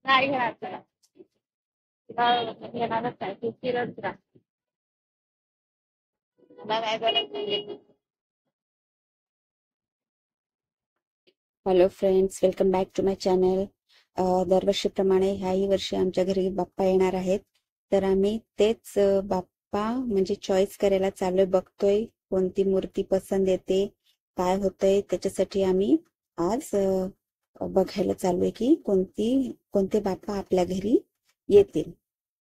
नाही घेणार तुला. तुला घेणारच आहे तू फिरत राहा. तुला काय गरज नाही. Hello friends, welcome back to my channel. दरवर्षीप्रमाणे ह्याही वर्षी आमच्या घरी बाप्पा येणार आहेत. तर आम्ही तेच बाप्पा म्हणजे चॉईस करायला चाललोय, बघतोय कोणती मूर्ती पसंत येते, काय होतंय. त्याच्यासाठी आम्ही आज बघायला चाललोय की कोणते बाप्पा आपल्या घरी येतील.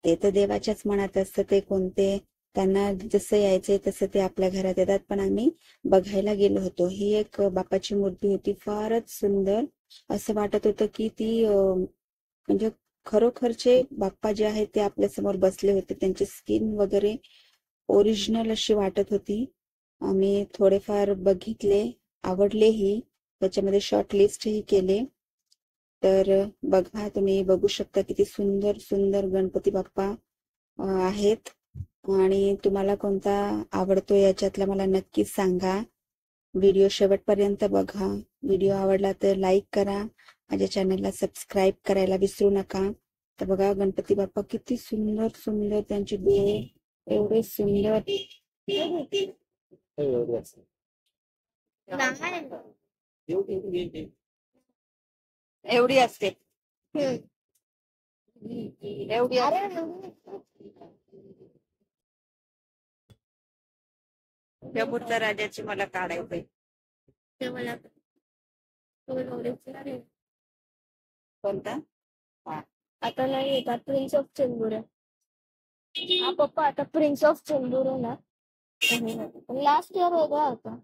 ते तर देवाच्याच मनात असतं, ते कोणते त्यांना जसं यायचंय तसं ते आपल्या घरात येतात. पण आम्ही बघायला गेलो होतो. ही एक बाप्पाची मूर्ती होती, फारच सुंदर. असं वाटत होतं की ती म्हणजे खरोखरचे बाप्पा जे आहेत ते आपल्या समोर बसले होते. त्यांची स्किन वगैरे ओरिजिनल अशी वाटत होती. आम्ही थोडेफार बघितले, आवडलेही, त्याच्यामध्ये शॉर्ट लिस्टही केले. तर बघा, तुम्ही बघू शकता किती सुंदर सुंदर गणपती बाप्पा आहेत. आणि तुम्हाला कोणता आवडतो याच्यातला मला नक्कीच सांगा. व्हिडिओ शेवटपर्यंत बघा. व्हिडिओ आवडला तर लाईक करा. माझ्या चॅनलला सबस्क्राईब करायला विसरू नका. तर बघा, गणपती बाप्पा किती सुंदर सुंदर, त्यांचे डोळे एवढे सुंदर. एवढी असते, एवढी त्या राजाची मला काढायचंय. ते मला कोणता? हा. आता नाही येत. प्रिन्स ऑफ चेंबूर आहे. हा पप्पा, आता प्रिन्स ऑफ चेंबूर आहे ना. लास्ट इयर वेगळा होता.